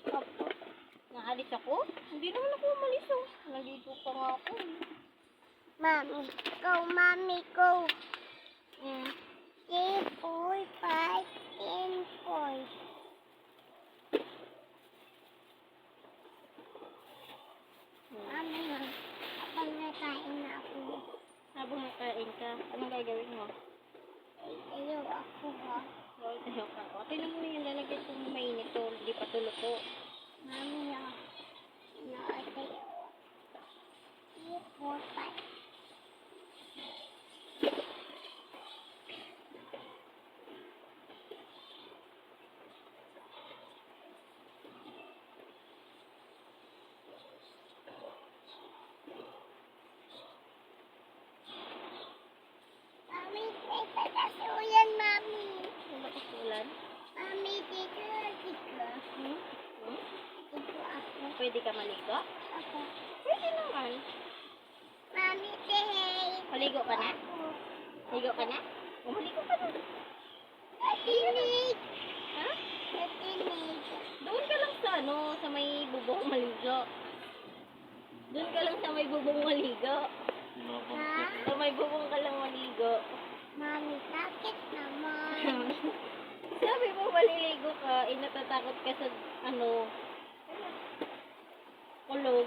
Opo. Naalis ako? Hindi naman ako umalis oh. Nandito pa nga ako eh. Mami, go, mami, go. Hmm. 3, 4, 5, 10, 4. Mami, habang nakain na ako. Habang nakain ka, anong gagawin mo? Ayaw ako ha. Oh, tayo ka. O, tinan mo yung lalagay kong mainit to. Hindi pa tuluto. Mami, naatay ako. 3, 4, 5. Mami, may patasulan, mami. Ano ba ulan? Mami, dito. Hmm? Hmm? Dito ako. Pwede ka maligo? Ako. Pwede naman. Mami, say. Maligo ka na? Ako. Ligo ka na? O, maligo ka na. Natinig. Ha? Natinig. Doon ka lang sa ano, sa may bubong maligo. Doon ka lang sa may bubong maligo. Ha? Sa may bubong ka lang maligo. Mami, sakit naman. Sabi mo maliligo ka, natatakot ka sa ano, kulog.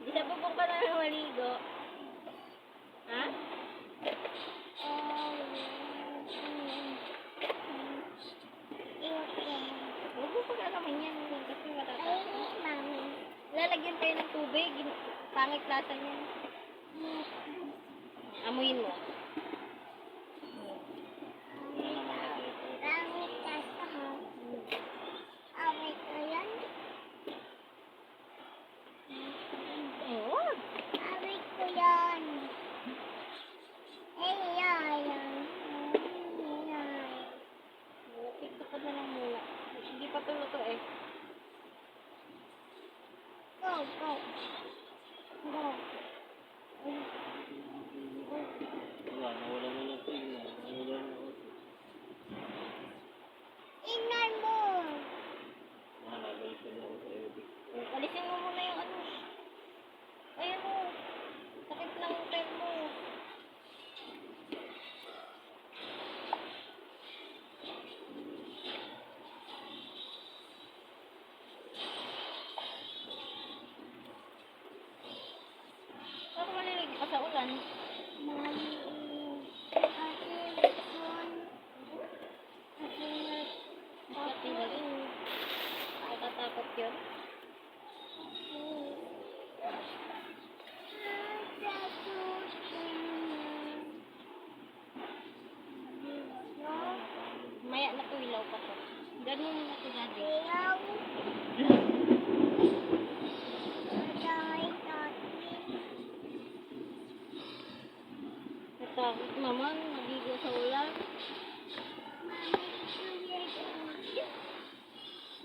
Di sa bubong ka na maligo. Ha? Huwag mo pag-alaman yan kasi matatakot. Ay, mami. Lalagyan kayo ng tubig, pangit lasa niyan. Amuyin mo. Langit ka sa away ko yan. Oo. Away ko yan. Ay, yan. TikTok na lang muna. Hindi pa tuluto eh. Go, go. Go. Tingnan mo. Alisin mo muna yung ano. Ayan o. Sakit ng pen mo. Saan ka maliligo pa sa ulan? Mami. Ate, son. Ate, Natatakot yun. Maya na to ilaw pa to. Ganun na to daddy. Natakot naman. Magigo sa ulan.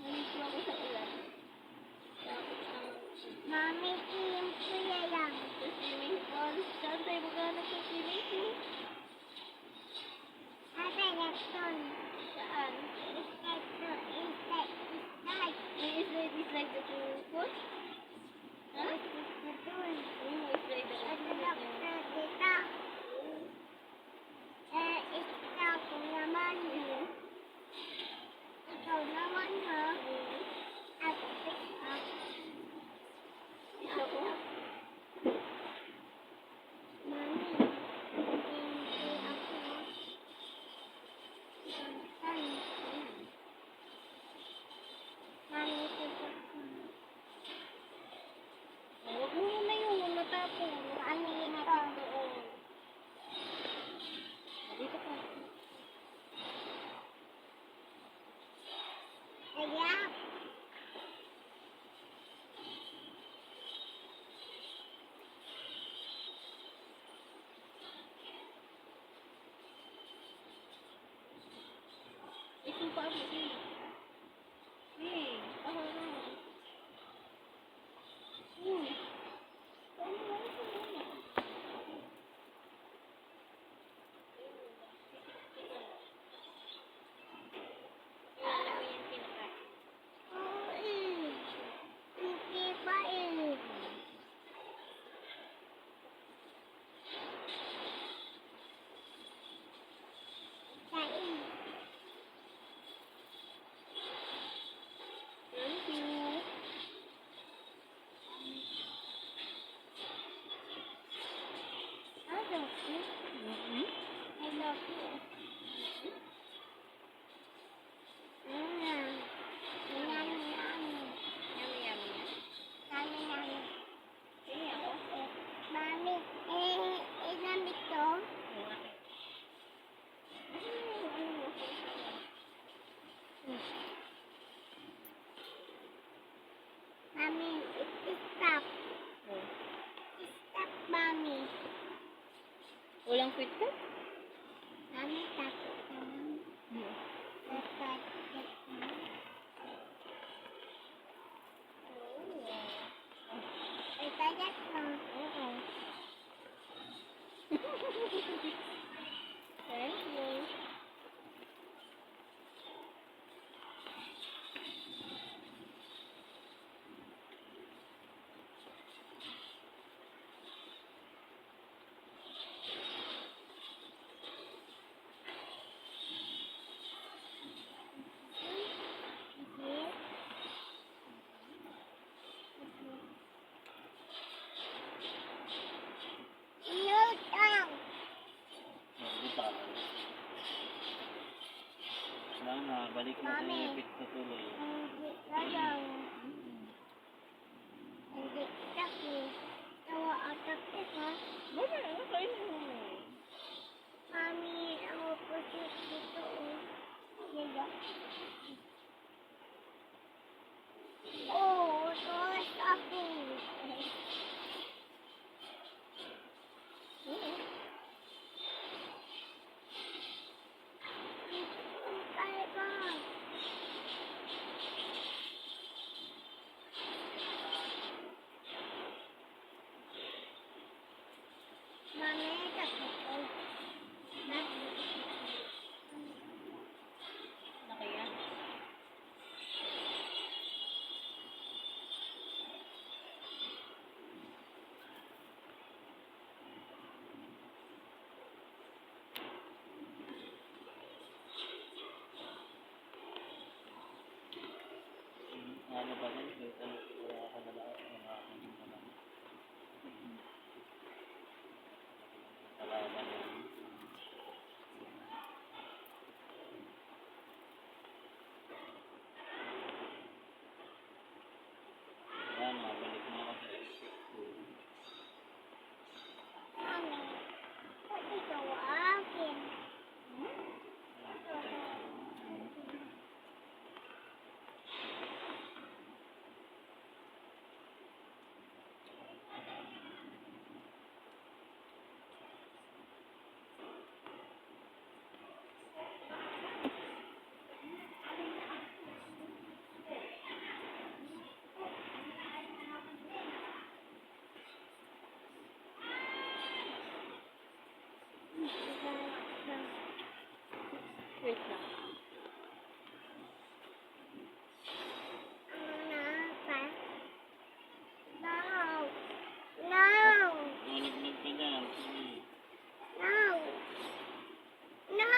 Naligo ako sa ulan. Takot naman. Mami, swimming pool lang. Sa swimming pool. Saan tayo maghanap sa swimming pool? Ate, Jackson. Saan? May slide sa swimming pool? Ha? Oo, may slide ako. Ikaw naman ha. At Isa ko. Mami, hindi ako. Mami, tutok ko. Huwag mo muna yun. Matapon. Ano ito? Doon. Dito ka. Ayak. Isumpa mo eh. Eh, ako na. Mami, stop. Oh. Stop, Mami. Walang KitKat? Mami, tapos naman. Hmm. Dapat. Ay, kayat mo. Oo. Thank you. Inutang. Sana, balik na sa Mami. ipit na tuloy. Hindi ka lang. Hindi taki. Tawa atak ha. Bakit? Ano kainin mo? Mami, ako po dito. Diba? Oh, tuwas ako. Kaya ba? Mami, tapos ko. Nakaya? Ano ba din? Kahit ano, wala ka na lahat. Nakakasin ka lang. Kalaban yan. Yan, balik na ako sa ipit ko. Mami, pati tawagin. Wait lang. No. No. Nalaglag ka dyan. Sige. No. No.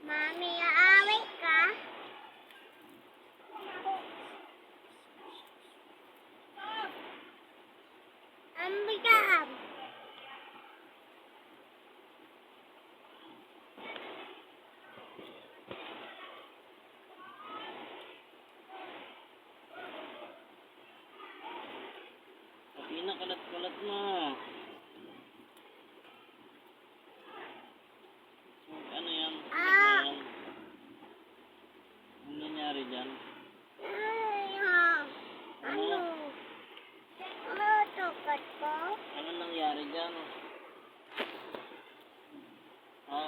Mami, aaway ka? Ang bigat. Pati na, kalat-kalat na. Ano yan? Ah! Ano yan? Ano nangyari dyan? Ay, ha. Ano? Ano tukat ko? Ano nangyari dyan? Ha?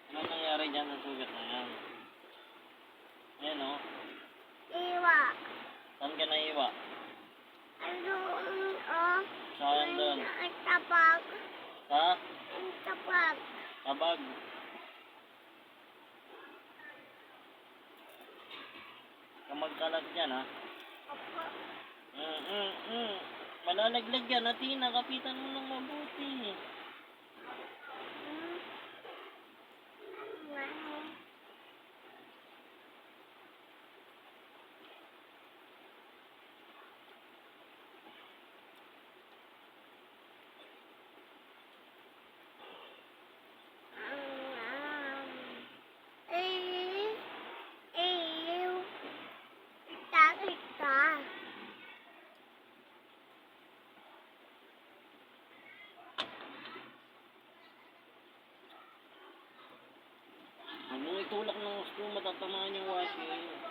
Ano nangyari dyan sa sugat na yan? Ayan o. Iwa. Saan ka naiwa? Ano? Oh. Saan doon? Ang tabag. Ha? Ang tabag. Tabag. Kamagkalat yan ha? Opo. Malalaglag yan. Atina, kapitan mo ng mabuti. Hmm. Wow. Takot ka? tatamaan yung washing.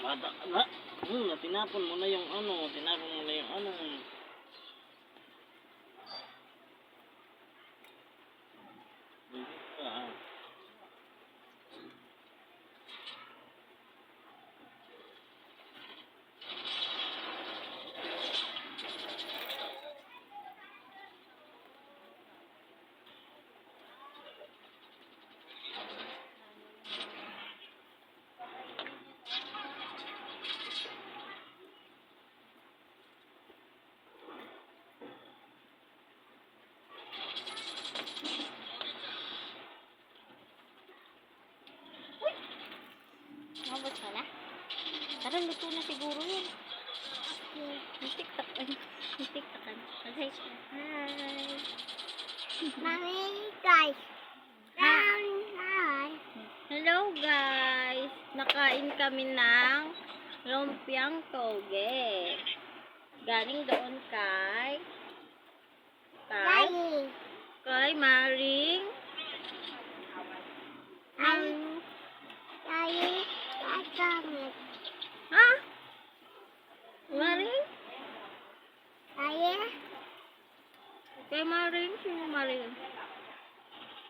Bata, tinapon mo na yung ano, tinapon mo na yung ano. Ah. Mabot pala. Tara, luto na siguro yun. Yung TikTok. Ay, yung TikTok. Okay. Hi. Mami, guys. Hi. Hello guys! Nakain kami ng lumpiang toge. Galing doon kay Daddy. Maring Daddy. Daddy. ha? Maring? Daddy. Kay Maring? Sino Maring?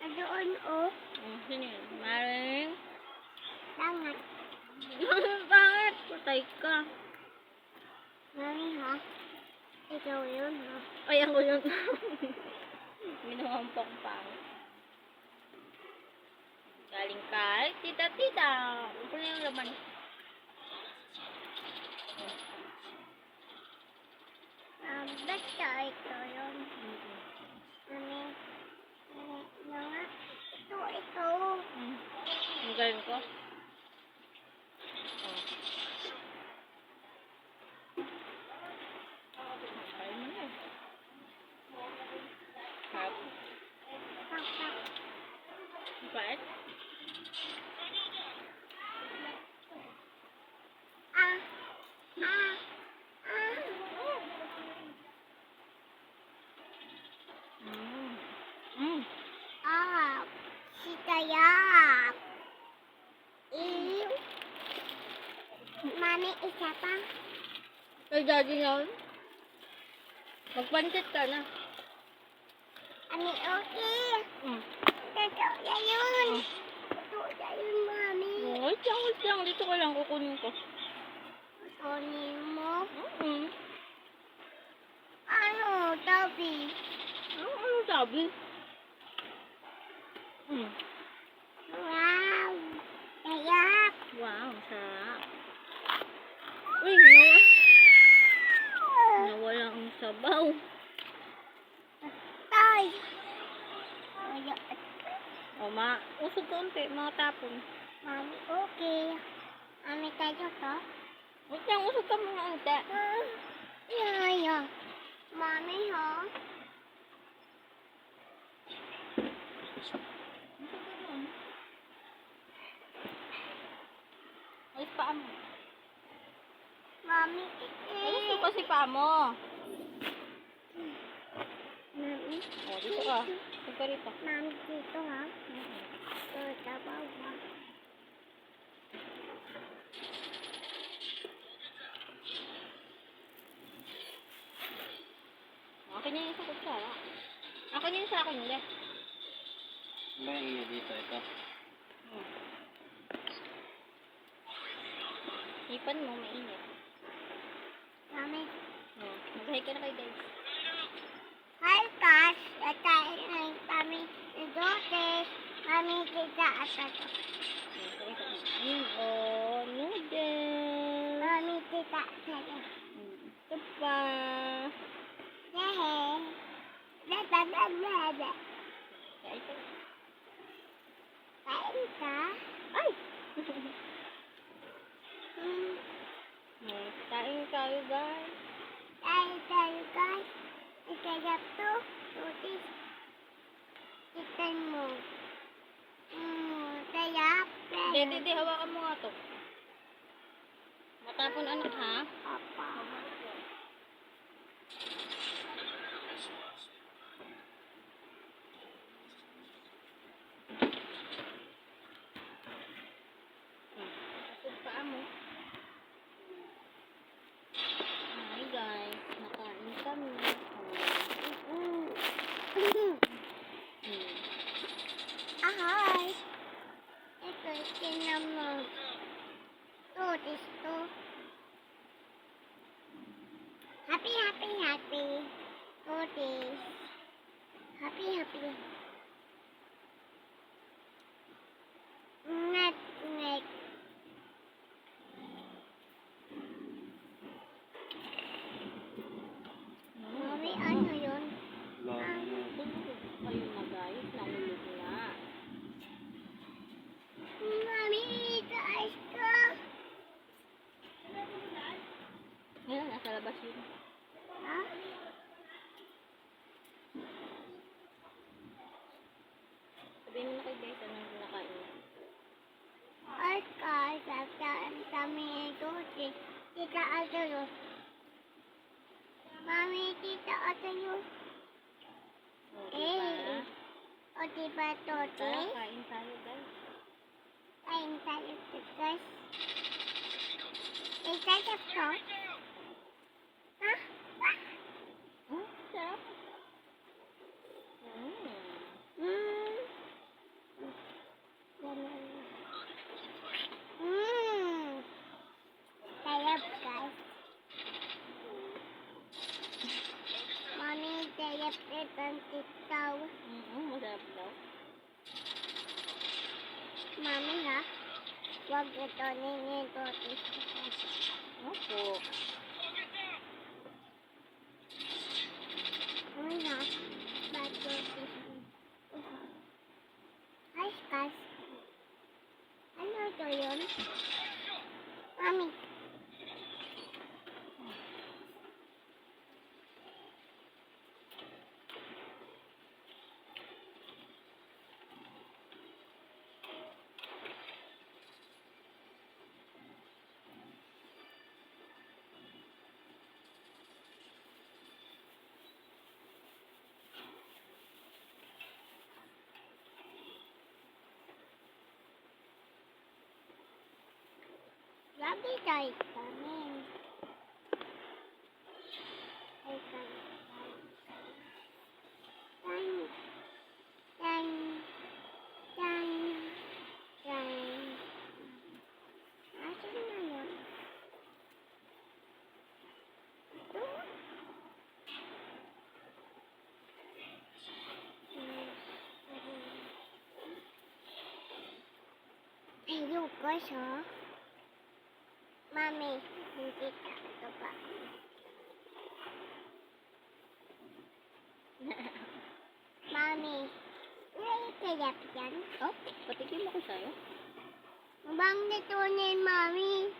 Doon, oh. Sino yun? Maring? Langat. Bakit? Patay ka. Mami, ha? Ikaw yun, ha? Ay, ako yun. Minuhampang pang. Galing kay tita. Ano na yung laman? Basta ito yun. Mami. Langat. Ito. Ang galing ko. Kain mo na. Sarap. Papa. Bakit? Ah. Sikayap. Mami, isa pa. Kay daddy yun? Magpansit ka na. Mami, okay. Mm. Totoo na yun. Totoo na yun, Mami. Wait lang. Dito ka lang. Kukunin ko. Kunin mo. Mm. Ano, Toby? Ano sabi? Mm. Wow. Sayap. Wow, sarap. Uy, nawala ang sabaw. Tay. O, usog kaunti, matapon. Mami, okay. Mami, tayo to. Wait lang, usog ka muna ante. Yeah. Mami, ha? Ay, paa mo. Mami, Alis ko kasi paa mo. Mami. O, dito ka. Dito ka rito. Mami, dito, ha? Ito, tabaw, ha? Akin yung isa kutsara. Akin yung sa akin, hindi. Ba yung iyo dito, ito? Ipan mo, mainit. Mami. Mag-hi ka na kay guys. Hi, Cash. Ito ay Mami. Dotes. Mami, kita at ito. Noodles. Mami, kita at ito. Ito pa. Hehe. Blah. Kain ka. Kain ka? Ay! Hmm. Kain kayo guys. Kain tayo, guys. Hindi, hawakan mo nga to. Matapon anak ha? Papa. Pasod paa mo. Hi guys, nakain kami. Ahoy! Ito, itinan mo. Ito. Happy. Totis. Happy. Net. Mami, ano yun? Lalo. Ayun na guys, nahulog na. Mami, ito ice ko. Ngayon, nasa labas yun. Ha? Sabihin mo na kay guys, anong nakain niya. Ice ka, kami ito. Tita ate yun. Mami, tita ate yun. O, diba? O, diba, Tara, totis? kain tayo guys. Kain tayo, guys. Isasap ko? Ha? Sarap. Mm. Mm. Sarap, guys. Mami, sarap itong titaw. Masarap daw. Mami, ha? Huwag ito ninitotis. Opo. Mami, ha? Batotis. Ay, guys. Ano ito yun? Mami. Lagi tayo kami. Ay, kami. Asan na yun? Ito? Ayun, guys, ha? Mami, hindi ka ito pa. Mami, naikalap yan? Oh, patikim ako sa'yo. Mabang natunin, Mami.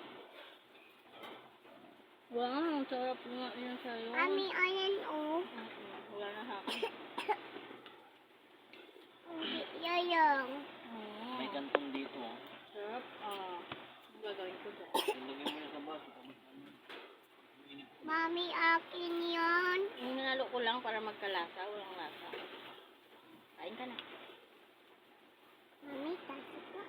Wow, sarap nga yun sa'yo. Mami, ayan, oh. Wala na sa akin. Hindi, yoyong. May kantong dito. Oh. Sarap. Ang gagawin ko dyan. Ilagay mo na sa baso. Tapos ano. Mami, akin yon. Yung nanalo ko lang para magkalasa. Walang lasa. Kain ka na. Mami, kasi ko.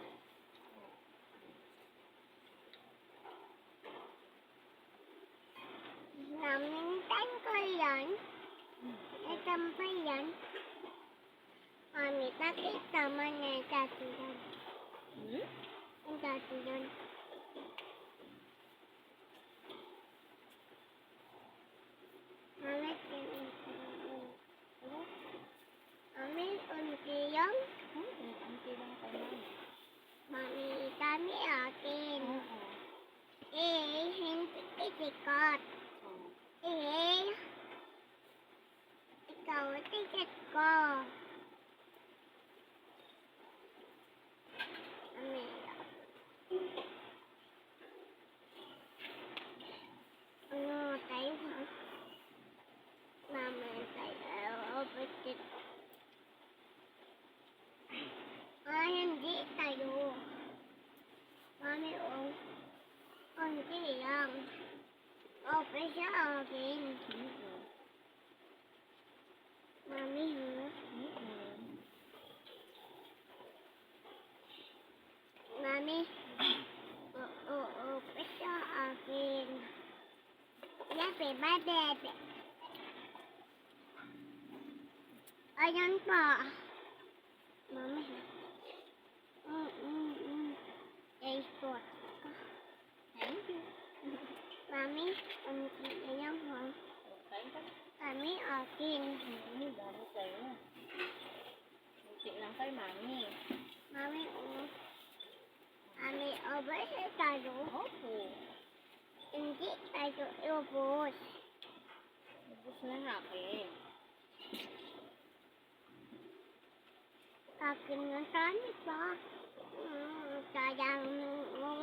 Namintan ko yan. Itam pa yan. Mami, bakit tama na yung dati yan? Yung dati yan. Mami, Mami, unti yan. Anti lang kayo. Mami, kami akin. Oo. Hindi itikot. Ikaw, tiket ko. Mami, ano tayo, ha? Mami, tayo, bakit? Hindi tayo. Bye, baby. Ayan pa. Mami. Ito. Thank you. Mami, ayan po. Kain ka. Kami akin. Dami sa'yo. Muntik lang kay mami. Mami, Mami, over tayo. Opo. Hindi tayo ubos. Ubus na akin. Akin na saan pa. Sayang mo.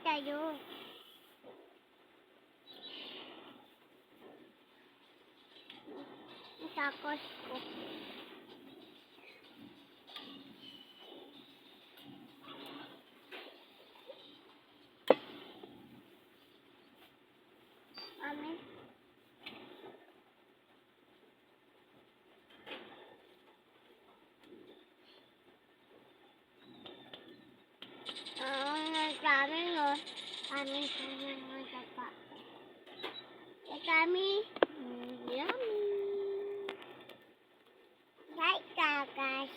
Tayo. Takos ko. Mami. Kami no. Kami sa mga pa. Kami. Yummy. Hi, guys.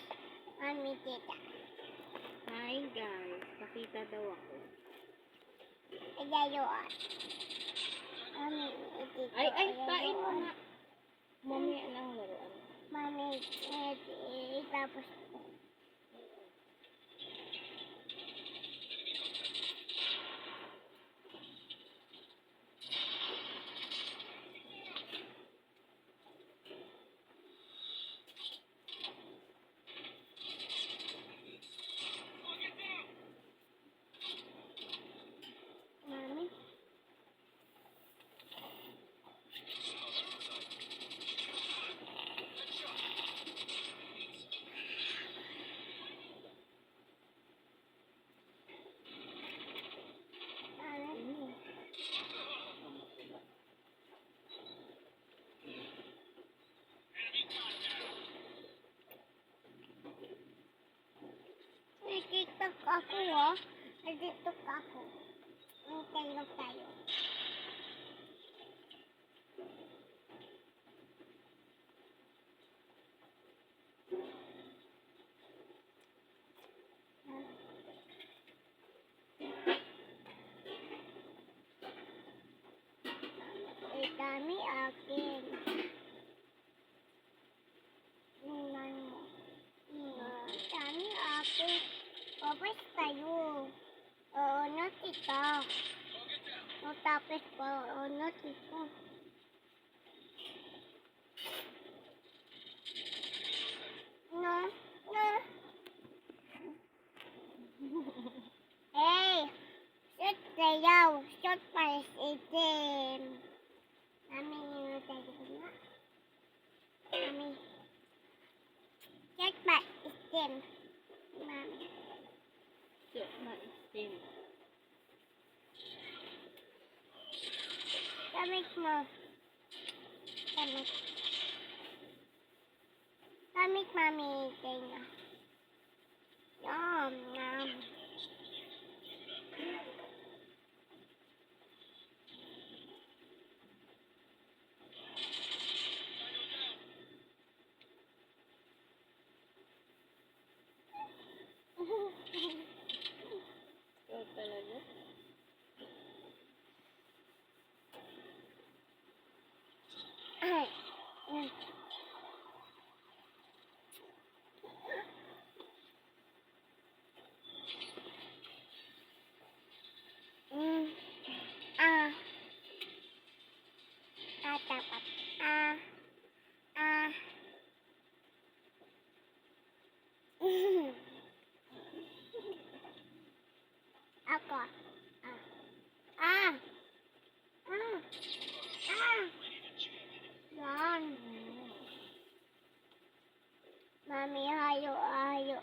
Mami, tita. Hi guys. Pakita daw ako. Ayayuan. Mami, tita. Ay, kain mo na. Mamaya lang laruan. Mami, tapos Mami. Nag-tiktok ako, oh. Nag-tiktok ako. Tayo. Kami akin. Kami akin. Tapos tayo. No, tita. No, tapos po. No, tita. No. Hey! Shoot sayaw. Shoot pares itim. Mami, tayo na. Mami. Shoot pares itim. Mami. So, ma-steam. Kamik mo. Kamik, mami. Tayo. Yum. Ikaw talaga. Dapat. Ako. Yan. Mami, hayo,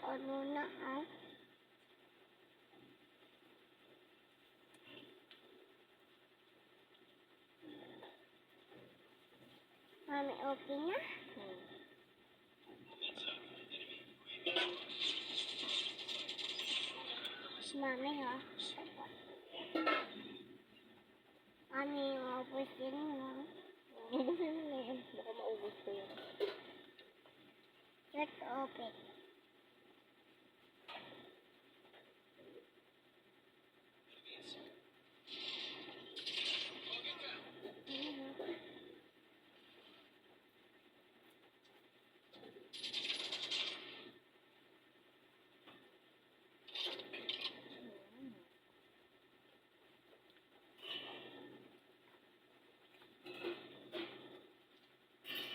ano na, Mami, okay na? Mami, ha? Mami, maubos din mo. Ubusin mo na yun. Baka maubos ko yun. Let's open.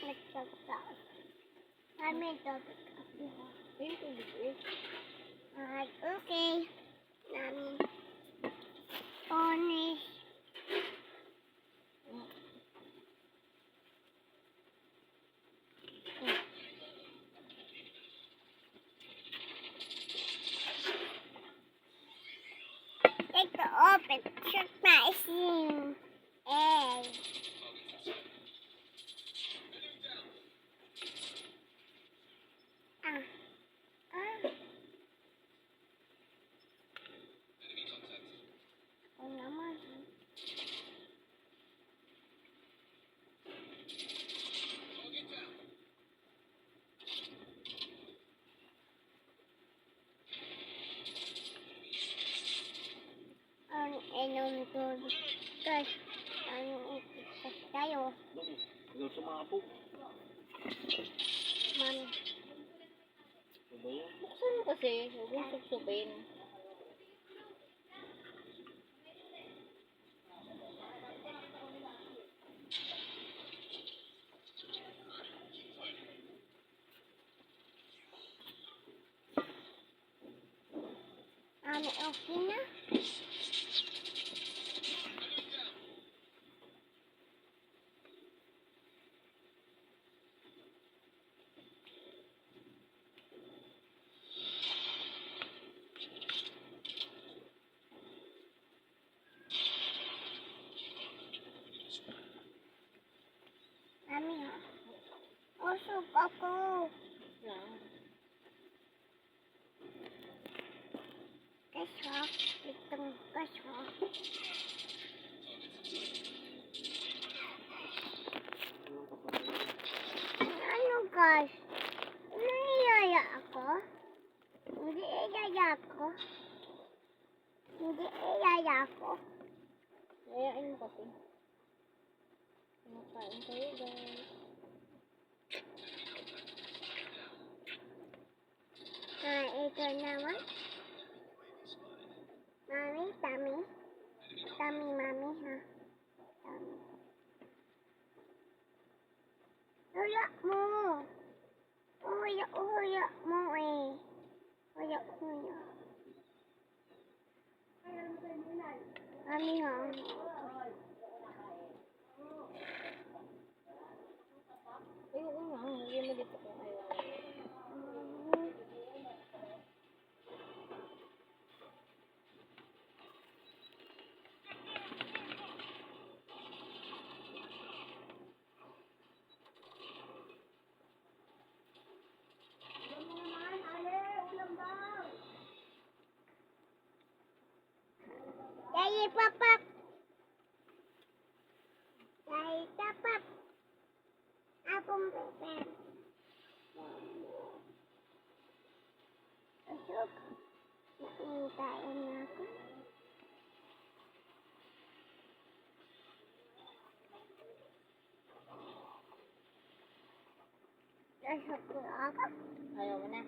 Nagtagtaas. Mami, topic ako. Ayun, tubig eh. Alright, okay. Mami. Onis. Take the open. Shoot my sim. Hey. Ah. Ah. Oh, naman. Ang inom tubig. Guys, ang itigtas tayo. Ikaw sumapog. Mami. Ano ba yan? Buksan mo kasi. Huwag mong suksubin. Mami, okay na? Mami, ha? Usog ako. Lang. Kasha. Itong kasha. Ano guys? Niyaya ako? Hindi iyaya ako. Hindi iyaya ako. Ayain mo kasi. Kumakain kayo guys. Ito naman. Mami, tummy. Tummy, mami, ha? Tummy. Hula mo. Hula mo eh. Hula. Mami, ha? Ay, oo nga. Lagyan mo dito kung ayaw. Daddy, papa. Daddy, papa. Akong pepe. Usog. Naintayin na ako. Usog ko ako. Ayaw mo na.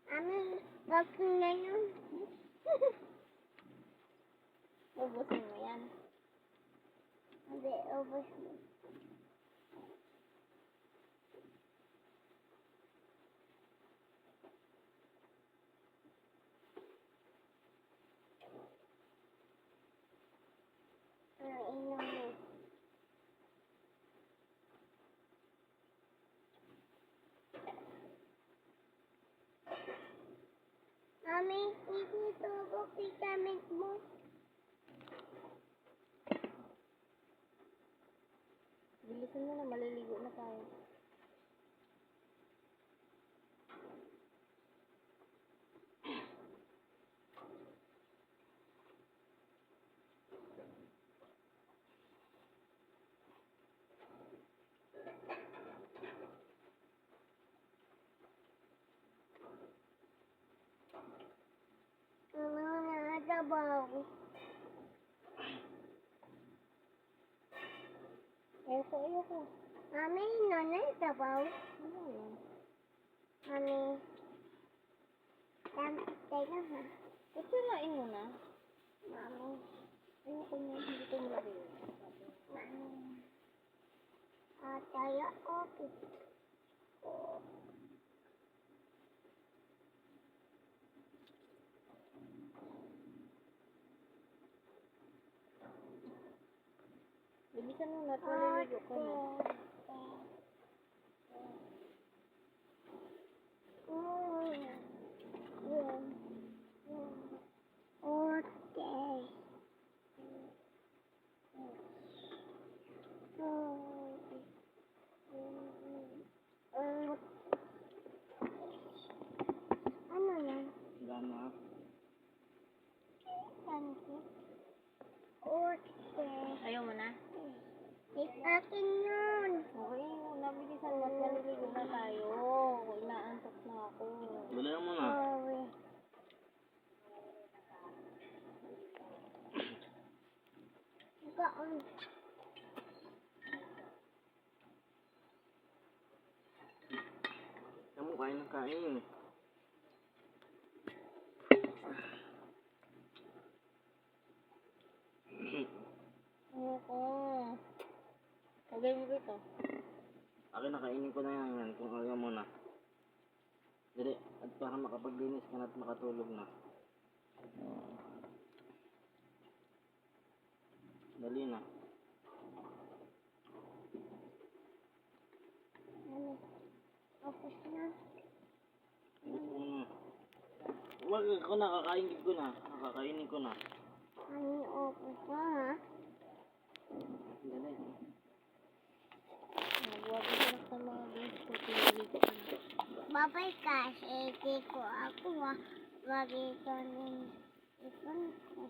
Mami, wag na yun. Ubusin mo yan. Hindi, ubos mo. Inom mo. Mami, ito ko vitamin mo. Bilisan mo na. Maliligo na tayo. ko. Mami, nanay, tabaw. Ano yan? Mami. Teka ha. Pagkirain mo na. Mami. Ayoko na, hindi ko malagay. Mami. Tayo, okay. Bilisan mo na, maliligo ka na. Okay. Ano yan? Gana. Okay. Ayaw mo na? Akin yun. Okay, nabilisan mo at maliligo na tayo. Inaantok na ako. Dalihan mo na. Okay. Gaon. Kamu kain ng kain. Ayoko. Lagay mo dito. Akin nakainin ko na yan kung ayaw mo na. Dali, at para makapaglinis ka na at makatulog na. Dali na. Ano? Tapos na. Gusto mo na. Wag ko na, kakainin ko na. Kakainin ko na. Ano open na ha? Dali. Nagwabi ka na sa mga gusto. Piniligo ka na. Babay kasi, di ko ako ha. Lagi ka ng ipon ko.